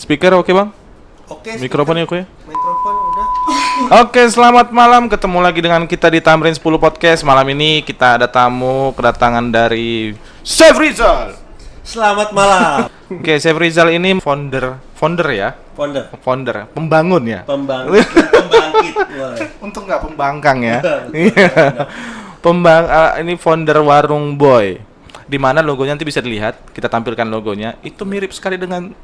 Speaker oke bang? Oke. Mikrofonnya oke ya? Mikrofon udah. Oke, selamat malam. Ketemu lagi dengan kita di Tamrin 10 Podcast. Malam ini kita ada tamu kedatangan dari Chef Rizal. Selamat malam. Oke, Chef Rizal ini founder ya? Founder, pembangun ya? Pembangkit. Boleh. Untung nggak pembangkang ya? Betul. Ini founder Warung Boy. Di mana logonya nanti bisa dilihat, kita tampilkan logonya. Itu mirip sekali dengan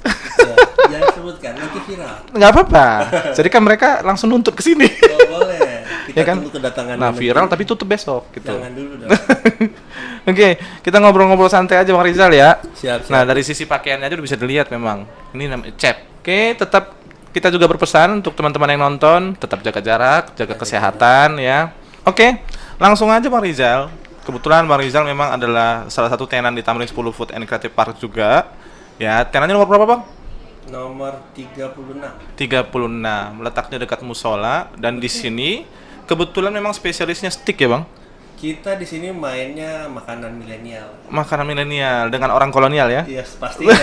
Ya, jangan sebutkan, nanti viral. nggak apa-apa. Jadi kan mereka langsung nuntut ke sini. Oh, boleh. Kita Ya kan? tunggu kedatangan. Nah, viral tapi tutup besok gitu. Jangan dulu dong. Oke, kita ngobrol-ngobrol santai aja Bang Rizal ya. Siap. Nah, dari sisi pakaiannya aja udah bisa dilihat memang. Ini namanya Cep. Oke, tetap kita juga berpesan untuk teman-teman yang nonton, tetap jaga jarak, jaga kesehatan ya. Oke, langsung aja Bang Rizal. Kebetulan Bang Rizal memang adalah salah satu tenan di Tamrin 10 Food and Creative Park juga. Ya, tenannya nomor berapa, Bang? Nomor 36. 36. Letaknya dekat musola dan di sini kebetulan memang spesialisnya steak ya, Bang? Kita di sini mainnya makanan milenial. Makanan milenial dengan orang kolonial ya. Iya, pastinya.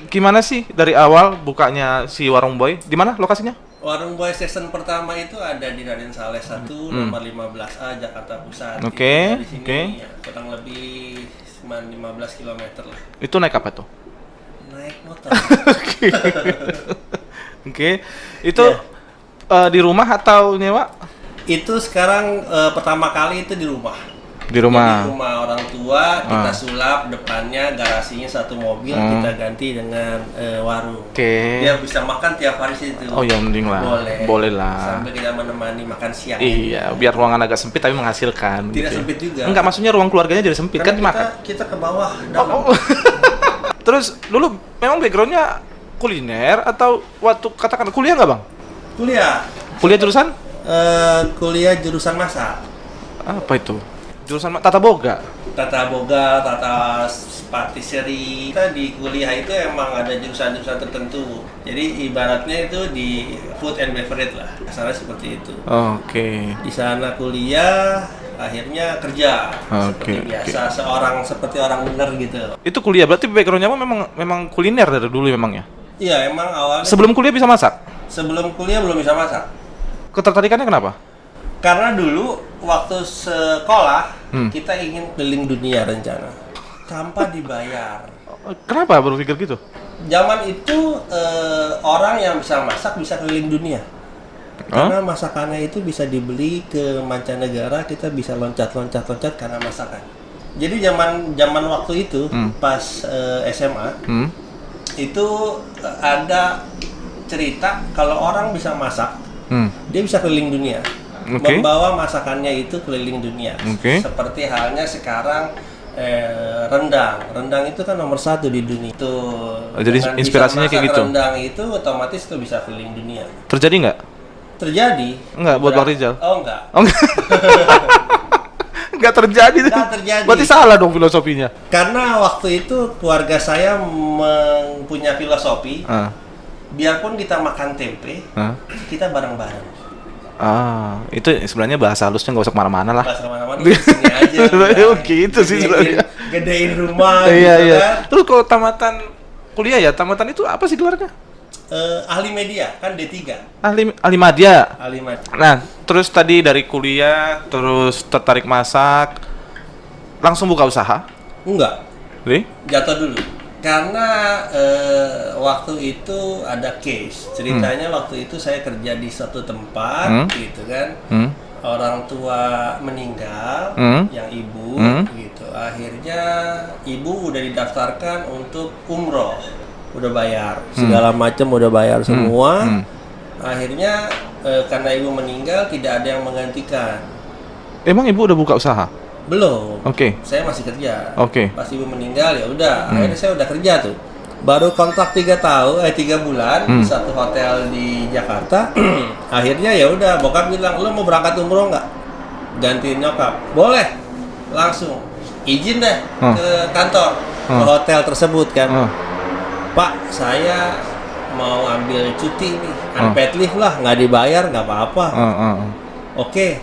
Gimana sih dari awal bukanya si Warung Boy? Di mana lokasinya? Warung Boy season pertama itu ada di Raden Saleh 1, nomor 15A, Jakarta Pusat. Oke, Di sini oke. ya, kurang lebih cuma 15 km lah. Itu naik apa tuh? Naik motor. Oke. Itu Iya. di rumah atau nyewa? Itu sekarang pertama kali itu di rumah. Di rumah. Jadi rumah orang tua, kita sulap depannya, garasinya satu mobil, kita ganti dengan warung. Oke. Dia bisa makan tiap hari situ. Oh ya mending lah. Boleh. Boleh lah. Sambil kita menemani makan siang. Iya, biar ruangan agak sempit tapi menghasilkan. Tidak gitu. sempit juga. Enggak, maksudnya ruang keluarganya jadi sempit kan Karena dimakan. kita ke bawah dalam. Oh. Terus dulu memang backgroundnya kuliner atau waktu katakan kuliah nggak bang? Kuliah. Kuliah jurusan? Kuliah jurusan masak. Apa itu? Jurusan tata boga. Tata boga, tata patisserie. Kita di kuliah itu emang ada jurusan-jurusan tertentu. Jadi ibaratnya itu di food and beverage lah. Kasarnya seperti itu. Oke. Di sana kuliah, akhirnya kerja. Oke, Seperti biasa, seperti orang bener gitu. Itu kuliah berarti backgroundnya memang kuliner dari dulu memang ya. Iya, emang awalnya Sebelum kuliah bisa masak? sebelum kuliah belum bisa masak. Ketertarikannya kenapa? Karena dulu waktu sekolah Hmm. kita ingin keliling dunia rencana tanpa dibayar. Kenapa berpikir gitu? Zaman itu orang yang bisa masak bisa keliling dunia. Karena masakannya itu bisa dibeli ke mancanegara, kita bisa loncat karena masakan. Jadi zaman waktu itu pas SMA itu ada cerita kalau orang bisa masak, dia bisa keliling dunia. Oke. Membawa masakannya itu keliling dunia. Oke. Seperti halnya sekarang rendang itu kan nomor 1 di dunia. Tuh. Jadi dengan inspirasinya bisa kayak masak gitu. Rendang itu otomatis itu bisa keliling dunia. Terjadi nggak? Terjadi? Enggak, buat Bang Rizal. Oh enggak. Oh, enggak. Enggak terjadi. Enggak terjadi. Berarti salah dong filosofinya. Karena waktu itu keluarga saya mempunyai filosofi, biarpun kita makan tempe, kita bareng-bareng. Itu sebenarnya bahasa halusnya nggak usah kemana-mana lah. Pas kemana-mana di sini aja. Oh, gitu sih sebenarnya. Gedein rumah Iya, gitu iya. kan. Terus kalau tamatan kuliah ya, tamatan itu apa sih gelarnya? Ahli media kan D3. Ahli madya. Ahli media. Nah, terus tadi dari kuliah, terus tertarik masak, langsung buka usaha? Enggak, Nih? jatuh dulu. Karena waktu itu ada case. Ceritanya waktu itu saya kerja di suatu tempat gitu kan. Orang tua meninggal, yang ibu gitu. Akhirnya ibu udah didaftarkan untuk umroh. Udah bayar, segala macam udah bayar semua. Akhirnya karena ibu meninggal tidak ada yang menggantikan. Emang ibu udah buka usaha? Belum. Oke. Saya masih kerja. Oke. Pas ibu meninggal ya udah, akhirnya saya udah kerja tuh. Baru kontrak 3 bulan di satu hotel di Jakarta. Akhirnya ya udah, bokap bilang, "Lo mau berangkat umroh nggak? Gantiin nyokap." "Boleh." Langsung izin deh ke kantor, ke hotel tersebut kan. "Pak, saya mau ambil cuti nih, unpaid leave lah, nggak dibayar, nggak apa-apa." "Oke,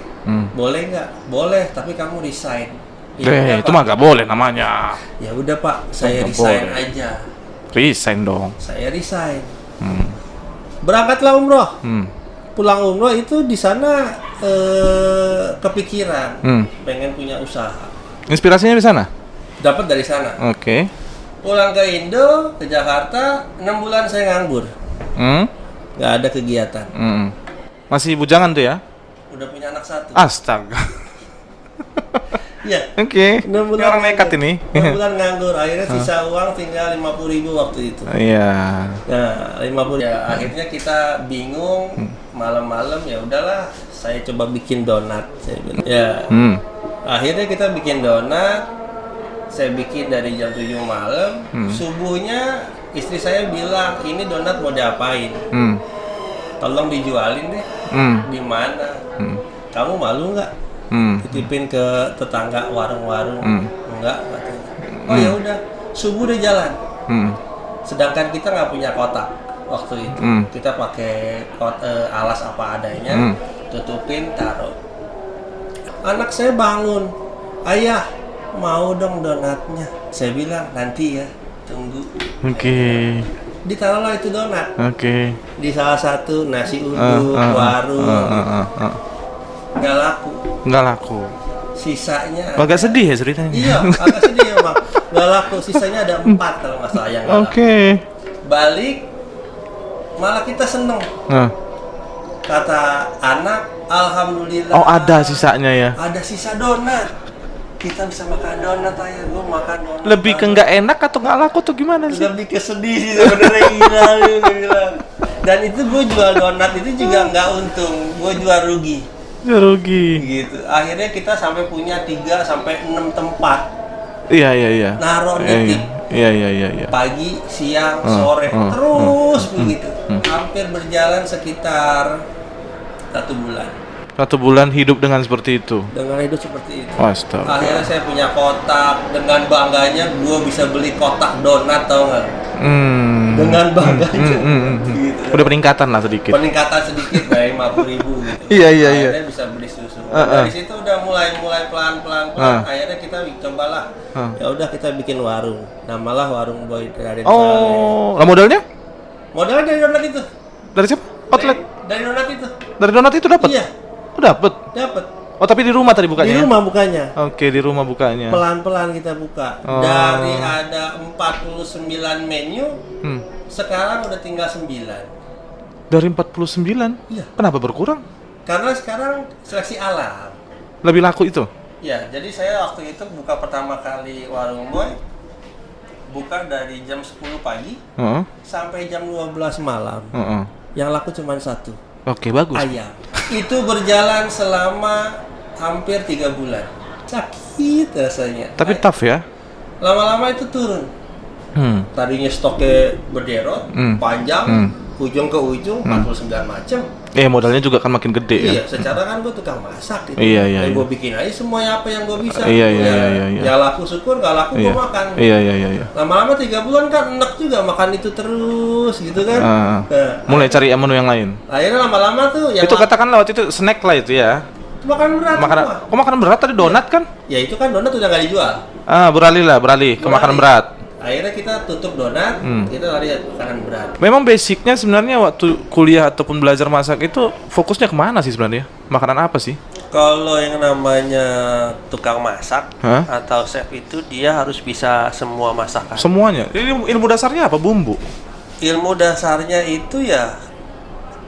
boleh nggak?" "Boleh, tapi kamu resign." "Ya udah, Itu Pak." mah nggak boleh namanya. "Ya udah Pak, saya Nggak resign boleh. aja." Resign dong. Saya resign. Hmm. Berangkatlah umroh. Hmm. Pulang umroh itu di sana kepikiran pengen punya usaha. Inspirasinya di sana? Dapat dari sana. Oke. Pulang ke Indo, ke Jakarta, 6 bulan saya nganggur. Nggak ada kegiatan. Masih bujangan tuh ya? Udah punya anak 1. Astaga. Iya. Oke. 6 bulan Orang nekat nganggur. ini. 6 bulan nganggur. Akhirnya sisa uang tinggal 50.000 waktu itu. Iya. Nah, 50. Ya, akhirnya kita bingung. Malam-malam ya udahlah, saya coba bikin donat. Saya bilang. Ya. Akhirnya kita bikin donat. Saya bikin dari jam 7 malam. Subuhnya istri saya bilang, "Ini donat mau diapain? Tolong dijualin deh." Di mana? Kamu malu nggak? Titipin ke tetangga warung-warung? Enggak, katanya. Oh ya udah, subuh udah jalan. Sedangkan kita nggak punya kotak waktu itu. Kita pakai alas apa adanya, tutupin, taruh. Anak saya bangun, "Ayah, mau dong donatnya." Saya bilang, "Nanti ya, tunggu." Oke. Ditaruhlah itu donat. Oke. Di salah satu nasi uduk, warung. Nggak laku. Nggak laku. Sisanya Agak sedih ya ceritanya. Iya, agak sedih emang. Nggak laku, sisanya ada 4 kalau nggak salah yang nggak laku. Oke. Balik, malah kita seneng. Kata anak, "Alhamdulillah." Oh, ada sisanya ya? Ada sisa donat. Kita bisa makan donat, ayah. Gue makan donat. Lebih ke nggak enak atau nggak laku tuh gimana sih? Lebih ke sedih sih sebenarnya, gila gue bilang. Dan itu gue jual donat itu juga nggak untung, gue jual rugi. Ya rugi. Gitu. Akhirnya kita sampai punya 3 sampai 6 tempat. Iya. Naruh nitip. Iya. Pagi, siang, sore, terus begitu. Hampir berjalan sekitar 1 bulan. 1 bulan hidup dengan seperti itu. Dengan hidup seperti itu. Astaga. Akhirnya saya punya kotak. Dengan bangganya gue bisa beli kotak donat, tau nggak? Dengan bangganya. Gitu. Udah peningkatan lah sedikit. Peningkatan sedikit dari 50.000 gitu. Iya. Akhirnya bisa beli susu. Dari situ udah mulai pelan. Akhirnya kita cobalah. Ya udah kita bikin warung. Namalah Warung Boy Raden Saleh. Oh, lah modalnya? Modalnya dari donat itu. Dari siapa? Outlet. Dari donat itu. Dari donat itu dapat? Iya. Oh, dapat. Dapat. Oh, tapi di rumah tadi bukanya? Di rumah bukanya. Oke, di rumah bukanya. Pelan-pelan kita buka. Oh. Dari ada 49 menu, sekarang udah tinggal 9. Dari 49? Iya. Kenapa berkurang? Karena sekarang seleksi alam. Lebih laku itu? Ya, jadi saya waktu itu buka pertama kali Warung Boy, buka dari jam 10 pagi sampai jam 12 malam. Yang laku cuma 1. Oke, bagus. Ayam. Itu berjalan selama hampir 3 bulan. Sakit rasanya. Tapi tough ya? Lama-lama itu turun. Tadinya stoknya berderot, panjang, ujung ke ujung, 49 macam. Modalnya juga kan makin gede ya? Iya, secara kan gue tukang masak gitu. Iya. Gue bikin aja semuanya apa yang gue bisa. Iya. Ya laku syukur, gak laku gue makan. Iya. Lama-lama 3 bulan kan enak juga makan itu terus gitu kan. Mulai cari menu yang lain. Akhirnya lama-lama tuh yang itu katakan lewat itu snack lah itu ya. Makan berat. Kok makanan berat tadi donat kan? Ya itu kan donat udah gak dijual. Beralih ke makanan berat. Akhirnya kita tutup donat, kita lari makanan berat. Memang basicnya sebenarnya waktu kuliah ataupun belajar masak itu fokusnya kemana sih sebenarnya? Makanan apa sih? Kalau yang namanya tukang masak atau chef itu dia harus bisa semua masakan. Semuanya? Ilmu dasarnya apa? Bumbu? Ilmu dasarnya itu ya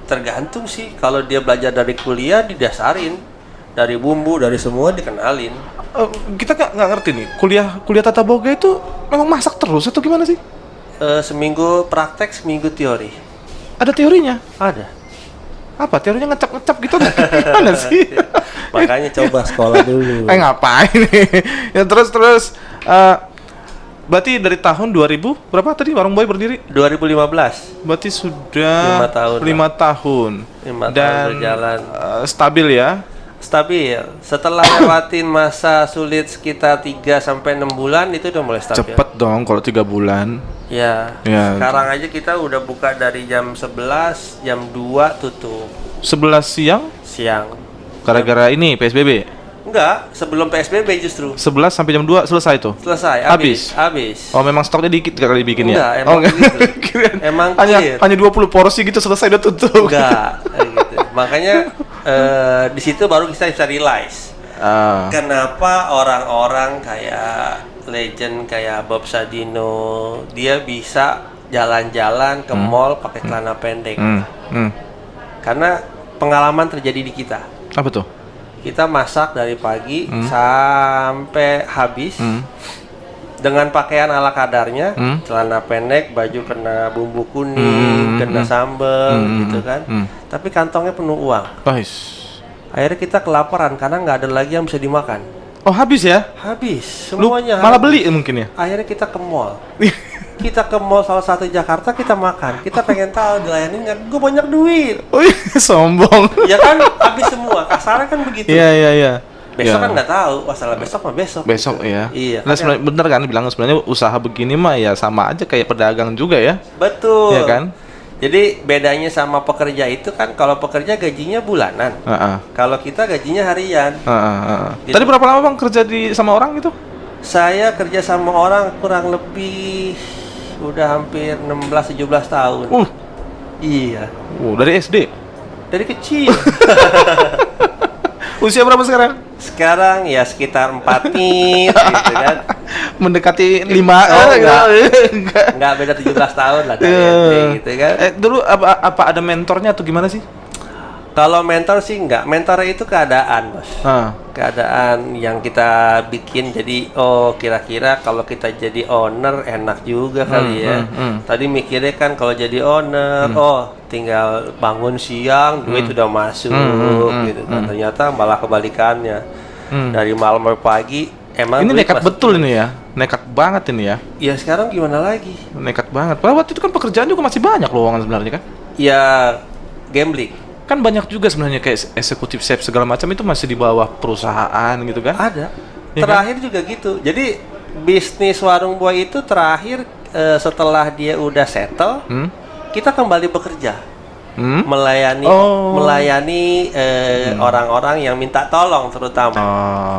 tergantung sih. Kalau dia belajar dari kuliah didasarin. Dari bumbu, dari semua dikenalin. Kita nggak ngerti nih, kuliah tata boga itu memang masak terus atau gimana sih? Seminggu praktek, seminggu teori. Ada teorinya? Ada. Apa? Teorinya ngecap gitu? Gimana sih? Makanya coba sekolah dulu. Ngapain nih? Ya terus berarti dari tahun 2000 berapa tadi Warung Boy berdiri? 2015. Berarti sudah 5 tahun. 5 tahun. 5 tahun dan berjalan. Stabil ya? Stabil. Setelah lewatin masa sulit sekitar 3 sampai 6 bulan itu udah mulai stabil. Cepet dong kalau 3 bulan. Ya. Sekarang aja kita udah buka dari jam 11, jam 2 tutup. 11 siang? Siang. Gara-gara ini PSBB? Enggak, sebelum PSBB justru. 11 sampai jam 2 selesai tuh. Selesai, Habis? habis. Oh, memang stoknya dikit kali dibikin Enggak, ya? emang begitu. Kirain Emang hanya clear. hanya 20 porsi gitu selesai udah tutup. Enggak, gitu. Makanya di situ baru kita bisa realize Ah. kenapa orang-orang kayak legend kayak Bob Sadino dia bisa jalan-jalan ke mall pakai celana pendek. Hmm. Karena pengalaman terjadi di kita. Apa tuh? Kita masak dari pagi sampai habis dengan pakaian ala kadarnya, celana pendek, baju kena bumbu kuning, kena sambal, gitu kan. Tapi kantongnya penuh uang. Guys. Akhirnya kita kelaparan karena nggak ada lagi yang bisa dimakan. Oh, habis ya? Habis, Lu semuanya. malah habis. beli mungkin ya? Akhirnya kita ke mall. Kita ke mall salah satu Jakarta, kita makan. Kita pengen tahu dilayani nggak? Gue banyak duit. Oh, iya, sombong. Ya kan, habis semua. Kasarnya kan begitu. Iya. Besok Ya. kan nggak tahu, masalah besok mah besok. Besok gitu. ya. Iya. Nah, kan sebenarnya bener kan bilang sebenarnya usaha begini mah ya sama aja kayak pedagang juga ya. betul. Iya kan? Jadi bedanya sama pekerja itu kan kalau pekerja gajinya bulanan. Heeh. Kalau kita gajinya harian. Gitu. Tadi berapa lama Bang kerja sama orang gitu? Saya kerja sama orang kurang lebih udah hampir 16-17 tahun. Iya. Dari SD. Dari kecil. Usia berapa sekarang? Sekarang ya sekitar 4 nih, gitu kan. Mendekati 5. Oh, enggak. Enggak. Nggak beda 17 tahun lah dari Iya. SD, gitu kan. Dulu apa ada mentornya atau gimana sih? Kalau mentor sih enggak. Mentor itu keadaan, Bos. Keadaan yang kita bikin jadi kira-kira kalau kita jadi owner enak juga kali ya. Tadi mikirnya kan kalau jadi owner tinggal bangun siang duit udah masuk gitu kan. Ternyata malah kebalikannya. Dari malam sampai pagi emang Ini duit nekat masuk betul terus. ini ya. Nekat banget ini ya. Ya sekarang gimana lagi? Nekat banget. Padahal waktu itu kan pekerjaan juga masih banyak lowongan sebenarnya kan. Ya gambling. Kan banyak juga sebenarnya kayak eksekutif chef segala macam itu masih di bawah perusahaan gitu kan. Ada. Ya Terakhir juga gitu. Jadi bisnis warung buah itu terakhir setelah dia udah settle, kita kembali bekerja. Melayani orang-orang yang minta tolong terutama.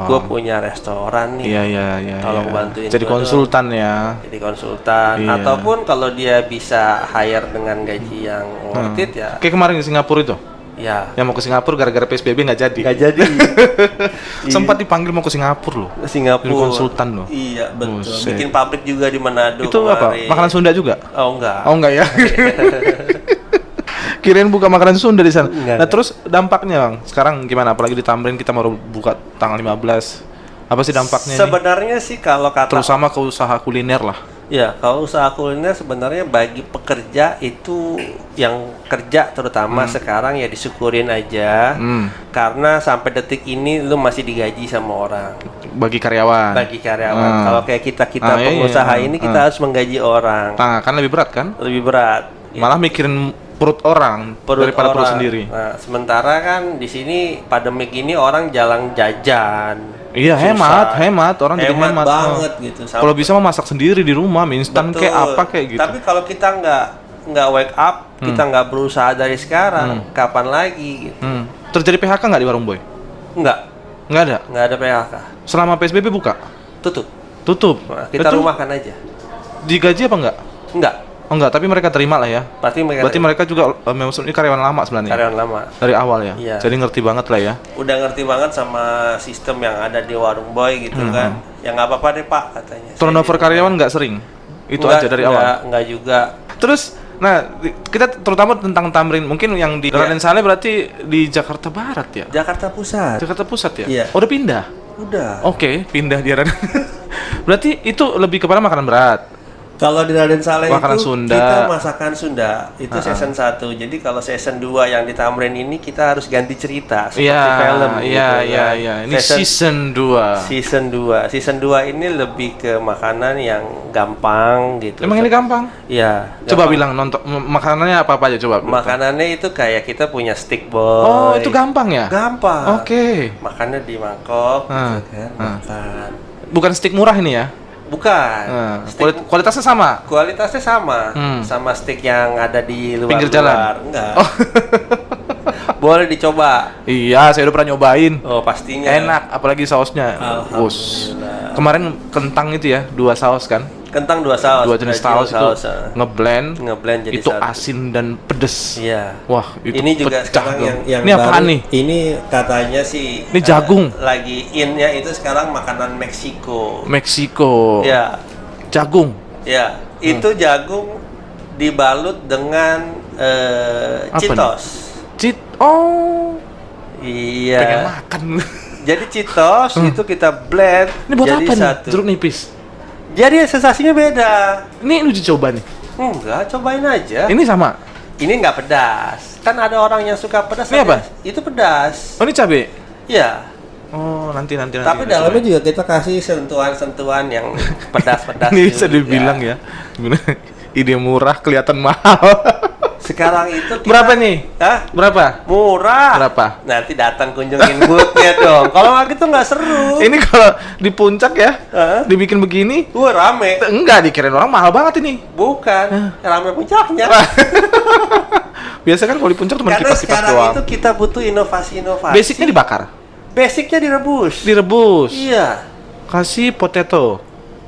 Gue punya restoran nih. Iya. Tolong bantuin Jadi gua konsultan ya. Jadi konsultan Iya. ataupun kalau dia bisa hire dengan gaji yang worth it ya. Kayak kemarin di Singapura itu. Ya. Yang mau ke Singapura gara-gara PSBB nggak jadi. Nggak jadi. Sempat dipanggil mau ke Singapura loh. Singapura. Jadi konsultan loh. Iya, betul. Buset. Bikin pabrik juga di Manado. Itu apa? kemarin. Makanan Sunda juga? Oh, enggak. Oh enggak ya. Kirain buka makanan Sunda di sana. Enggak. Nah, terus dampaknya, Bang. Sekarang gimana? Apalagi di Tamrin kita baru buka tanggal 15. Apa sih dampaknya nih? Sebenarnya sih kalau kata Terutama ke usaha kuliner lah. ya, kalau usaha kuliner sebenarnya bagi pekerja itu yang kerja terutama sekarang ya disyukurin aja. Karena sampai detik ini lu masih digaji sama orang. Bagi karyawan. Bagi karyawan. Kalau kayak kita Iya, pengusaha iya. ini kita harus menggaji orang. Nah, kan lebih berat kan? Lebih berat. Malah mikirin perut orang daripada perut sendiri. Nah, sementara kan di sini pandemik ini orang jalan jajan. Iya, Susah. hemat. Orang jadi hemat. banget gitu. Kalau bisa mah masak sendiri di rumah, mie instan Betul. kayak apa kayak gitu. Tapi kalau kita nggak wake up, kita nggak berusaha dari sekarang, kapan lagi? Gitu. Terjadi PHK nggak di Warung Boy? Nggak Nggak ada. PHK. Selama PSBB buka? Tutup. Tutup. Nah, kita Itu rumahkan aja. digaji apa nggak? Nggak. Oh enggak, tapi mereka terima lah ya. Berarti mereka juga ini karyawan lama sebenarnya. karyawan lama. Dari awal ya. Iya. Jadi ngerti banget lah ya. Udah ngerti banget sama sistem yang ada di Warung Boy gitu kan. Ya nggak apa-apa deh Pak katanya. Turnover karyawan nggak sering. Itu aja dari awal. Nggak juga. Terus kita terutama tentang Tamrin, mungkin yang di Raden Saleh berarti di Jakarta Barat ya? Jakarta Pusat. Jakarta Pusat ya? Iya. Oh, udah pindah? Udah. Oke, pindah di Raden. Berarti itu lebih kepada makanan berat. Kalau di Raden Saleh Makanan itu Sunda. kita masakan Sunda. Itu season 1. Jadi kalau season 2 yang di Tamrin ini kita harus ganti cerita seperti film gitu kan. Iya. Ini season 2. Season 2. Season 2 ini lebih ke makanan yang gampang gitu. Emang ini gampang? Iya. Coba gampang. bilang nonton makanannya apa aja coba. Makanannya itu kayak kita punya stick boy. Oh, itu gampang ya? Gampang. Oke. Makannya di mangkok gitu kan. Ah. Makan. Bukan stick murah ini ya? Bukan. Stick Kualitasnya sama? kualitasnya sama. Sama stick yang ada di luar. Pinggir jalan? Enggak. Oh. Boleh dicoba. Iya, saya udah pernah nyobain. Oh, pastinya. Enak, apalagi sausnya. Alhamdulillah. Kemarin kentang itu ya, 2 saus kan? Kentang 2 saus. 2 jenis saus itu ngeblend Ngeblend jadi itu satu. asin dan pedes. Iya. Wah, itu Ini juga pecah sekarang dong. yang Ini apaan baru, nih? Ini katanya sih Ini jagung. lagi in-nya itu sekarang makanan Meksiko. Meksiko. Ya. Jagung. Ya, itu jagung dibalut dengan Apa Cheetos. Oh, Iya. pengen makan. Jadi Cheetos itu kita blend Ini buat jadi apa nih? satu. Jeruk nipis. Jadi sensasinya beda. Ini uji coba nih. Enggak, cobain aja. Ini sama. Ini nggak pedas. Kan ada orang yang suka pedas. Ini ada- apa? Itu pedas. Oh, ini cabe. Iya. Oh, nanti. Tapi dalamnya juga kita kasih sentuhan-sentuhan yang pedas-pedas. ini bisa juga. dibilang ya. Ide murah kelihatan mahal. Sekarang itu kita, Berapa nih? Hah? Berapa? Murah. Berapa? Nanti datang kunjungin boothnya dong. Kalau nggak gitu nggak seru. Ini kalau di puncak ya, Hah? dibikin begini, Wah, rame. enggak dikirain orang mahal banget ini. Bukan. Rame puncaknya. Biasa kan kalau di puncak cuma Karena kipas-kipas sekarang doang. itu kita butuh inovasi-inovasi. Basicnya dibakar, Basicnya direbus. direbus, Iya. kasih potato.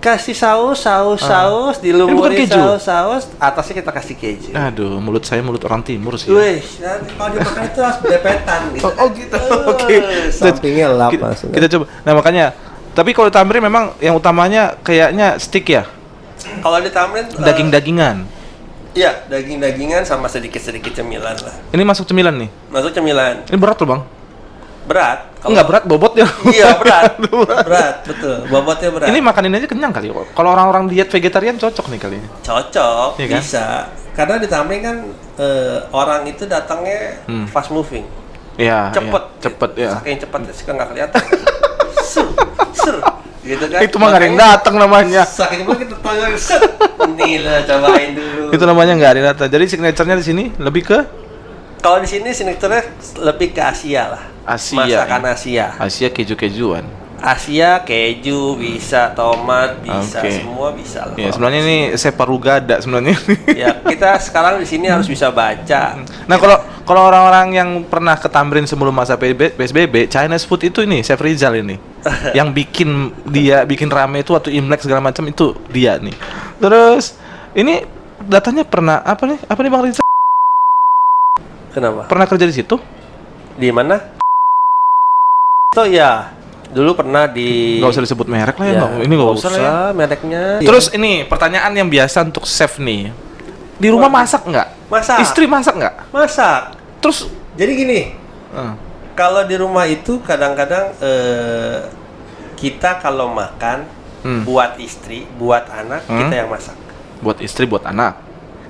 Kasih saus, Ini bukan dilumurin keju. saus, atasnya kita kasih keju. Aduh, mulut saya mulut orang timur sih. Wih, nanti kalau dimakan itu harus bedepetan gitu. Oh gitu, oke. Sampingnya lap Kita- langsung. Kita coba. Nah makanya, tapi kalau tamrin memang yang utamanya kayaknya steak ya, Kalau ditamrin daging-dagingan. Iya, daging-dagingan sama sedikit-sedikit cemilan lah. Ini masuk cemilan nih. Masuk cemilan. Ini berat loh bang. Berat. Enggak berat, bobotnya. Iya, berat. Berat, betul. Bobotnya berat. Ini makanin aja kenyang kali. Kalau orang-orang diet vegetarian cocok nih kali. cocok, Iya kan? bisa. Karena di tamrin kan orang itu datangnya fast moving. Iya. Cepet. Iya, cepet ya. Saking cepet sih nggak kelihatan. Ser, ser. Gitu kan. Itu mah nggak ada yang Makanya datang namanya. saking cepet kita tonjol set. Nih lah, cobain dulu. Itu namanya nggak ada yang datang. Jadi signaturenya di sini lebih ke Kalau di sini signaturenya lebih ke Asia lah. Asia. Masakan ya. Asia. Asia keju-kejuan. Asia, keju, bisa tomat, bisa Oke. semua bisa lah. Ya sebenarnya ini separugada sebenarnya. Ya, kita sekarang di sini harus bisa baca. Nah kalau orang-orang yang pernah ke Tamrin sebelum masa PSBB, Chinese food itu ini Chef Rizal ini, yang bikin rame itu waktu Imlek segala macam itu dia nih. Terus ini datanya pernah apa nih Bang Rizal? Kenapa? Pernah kerja di situ? Di mana? So ya, dulu pernah di. Nggak usah disebut merek lah ya, ini nggak usah lah ya. mereknya. Terus ini pertanyaan yang biasa untuk chef nih, di rumah masak nggak? Masak. Istri masak nggak? Masak. Terus Jadi gini, eh, kalau di rumah itu kadang-kadang kita kalau makan buat istri, buat anak, kita yang masak. buat istri buat anak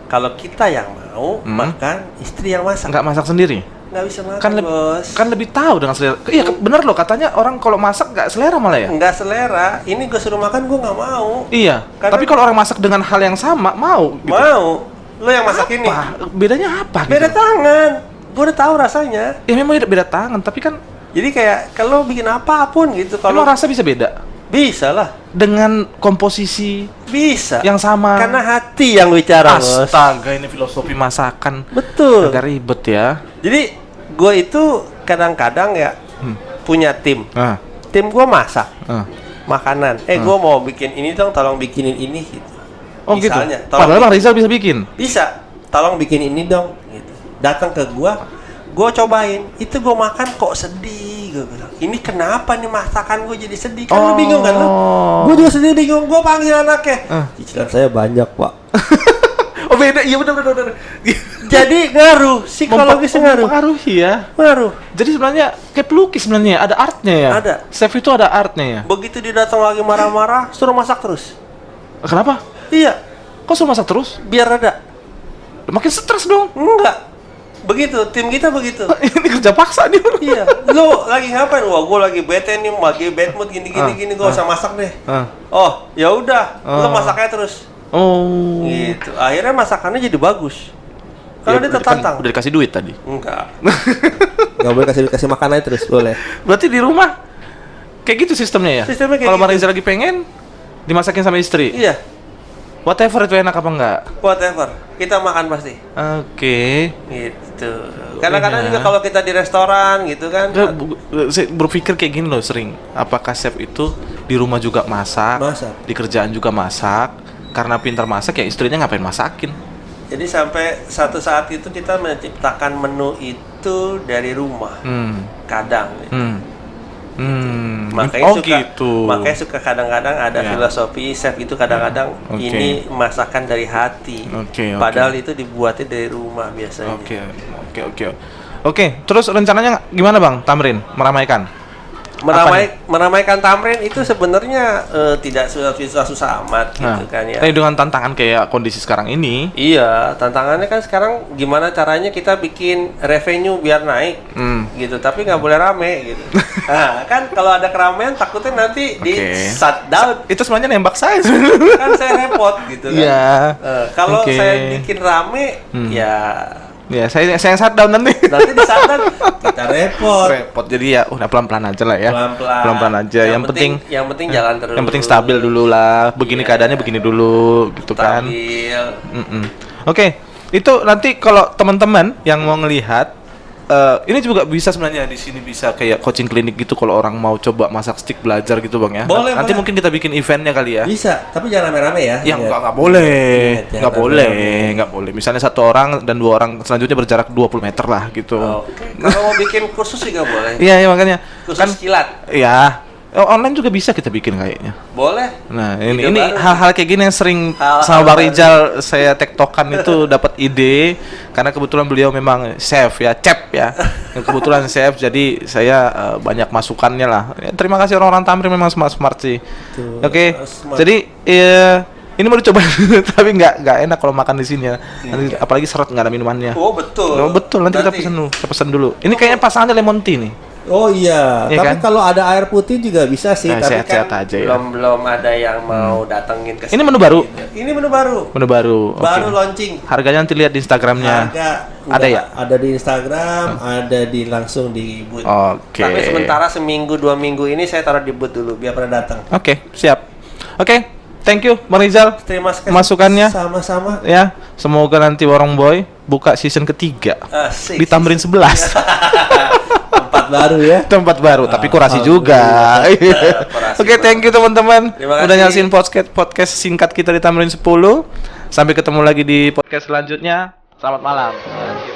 Kalau kita yang mau makan, istri yang masak. nggak masak sendiri? Nggak bisa makan, Kan bos. kan lebih tahu dengan selera. Iya bener loh, katanya orang kalau masak nggak selera malah ya. Nggak selera. Ini gue suruh makan, gue nggak mau. Iya. Karena- Tapi kalau orang masak dengan hal yang sama mau. Gitu. Mau. Lo yang masak ini. Apa? Bedanya apa? Beda gitu? tangan. Gue udah tahu rasanya. Ya memang beda tangan, tapi kan Jadi kayak kalau bikin apapun gitu, kalau emang rasa bisa beda bisa lah, dengan komposisi bisa. yang sama. Karena hati yang bicara, bos. Astaga, ini filosofi masakan. Betul. Agak ribet ya. Jadi gue itu kadang-kadang ya punya tim. Ah, Tim gue masak ah. makanan. Gue mau bikin ini dong, tolong bikinin ini gitu. Oh Misalnya, gitu. tolong Padahal Bang Rizal bisa bikin. bisa, tolong bikin ini dong gitu. Datang ke gue cobain, itu gue makan kok sedih, gue bilang ini kenapa nih masakan gue jadi sedih, kan lu bingung kan lu, gue juga sedih bingung, gue panggil anaknya, cicilan saya banyak pak. Oh beda, iya benar. Jadi ngaruh, psikologis ngaruh, Mempengaruhi ya. ngaruh. Jadi sebenarnya kayak pelukis sebenarnya, ada artnya ya. Ada. Chef itu ada artnya ya. Begitu dia datang lagi marah-marah, suruh masak terus. Kenapa? Iya, Kok suruh masak terus? biar reda. Makin stres dong. Enggak, begitu, tim kita begitu. Ini kerja paksa nih. Iya, lu lagi ngapain? Wah, gue lagi bete nih, lagi bad mood gini, gue usah masak deh. Oh, ya udah, lu masaknya terus. Oh. Gitu. Akhirnya masakannya jadi bagus. Karena dia tertantang. Udah dikasih duit tadi. Enggak. Enggak boleh kasih makan aja terus, boleh. Berarti di rumah kayak gitu sistemnya ya? Sistemnya kayak Kalau gitu. Mariza lagi pengen dimasakin sama istri. Iya. Whatever itu enak apa enggak? Whatever, kita makan pasti. Oke. Gitu. Kadang-kadang Iya. juga kalau kita di restoran gitu kan. Saya berpikir kayak gini loh sering. Apakah chef itu di rumah juga masak? Masak. Di kerjaan juga masak? Karena pintar masak ya istrinya ngapain masakin? Jadi sampai satu saat itu kita menciptakan menu itu dari rumah. Kadang. Makanya Oh suka, gitu. makanya suka kadang-kadang ada Ya. filosofi chef itu kadang-kadang Oke. ini masakan dari hati. Oke. Padahal itu dibuatnya dari rumah biasanya. Oke. Terus rencananya gimana Bang Tamrin meramaikan? Meramaikan Tamrin itu sebenarnya tidak susah-susah amat gitu kan ya. Tapi dengan tantangan kayak kondisi sekarang ini, Iya, tantangannya kan sekarang gimana caranya kita bikin revenue biar naik gitu, tapi nggak boleh rame gitu. Nah, kan kalau ada keramaian takutnya nanti di Oke. shutdown, itu sebenarnya nembak saya. kan saya repot gitu kan. Iya. Kalau Oke. saya bikin rame, ya Ya, saya yang shutdown nanti. nanti di shutdown kita repot. Repot jadi ya udah pelan-pelan aja lah ya. Pelan-pelan. Pelan-pelan aja. Yang penting jalan terus. yang penting stabil dulu lah. Begini Iya. keadaannya begini dulu gitu kan. Stabil. Oke, itu nanti kalau teman-teman yang mau ngelihat ini juga bisa sebenarnya di sini bisa kayak coaching klinik gitu kalau orang mau coba masak stick belajar gitu Bang ya. Boleh, Nanti boleh. mungkin kita bikin eventnya kali ya. Bisa, tapi jangan rame-rame ya. Ya Ingat. nggak boleh, Ingat, nggak jangan boleh, rame-rame. nggak boleh. Misalnya 1 orang dan 2 orang selanjutnya berjarak 20 meter lah gitu. Oke. Kalau mau bikin kursus juga boleh. Iya, makanya Kursus kilat. ya online juga bisa kita bikin kayaknya. Boleh. Nah, Ide ini baru. hal-hal kayak gini yang sering Hal-hal sama Bang baru. Rizal saya tektokan itu dapat ide karena kebetulan beliau memang chef ya, chef ya. Yang kebetulan chef jadi saya banyak masukannya lah. Ya, terima kasih orang-orang Tamrin memang smart sih. Tuh, Oke. smart. Jadi ini mau dicoba tapi nggak enak kalau makan di sini ya. Nanti apalagi seret nggak ada minumannya. Oh betul. Oh, betul, nanti kita pesen dulu. Ini kayaknya pasangannya lemon tea nih. Oh iya, Iya tapi kan? kalau ada air putih juga bisa sih, Nah, tapi sehat-sehat kan aja ya. belum ada yang mau datengin ke Ini sini. menu baru? Ini menu baru. Menu baru. Baru Oke. launching. Harganya nanti lihat di Instagramnya. Harga Ada ya? Ada di Instagram, ada di langsung di booth. Oke. Tapi sementara seminggu 2 minggu ini saya taruh di booth dulu biar pada datang. Oke, siap. Oke, thank you Bang Rizal. Terima kasih. Masukannya. Sama-sama. Ya, semoga nanti Warung Boy buka season ketiga Asik. di Tamrin 11. Tempat baru ya. Tempat baru, tapi kurasi juga. Kurasi Oke, thank you teman-teman. Terima kasih. Udah nyalasin podcast singkat kita di Tamrin 10. Sampai ketemu lagi di podcast selanjutnya. Selamat malam.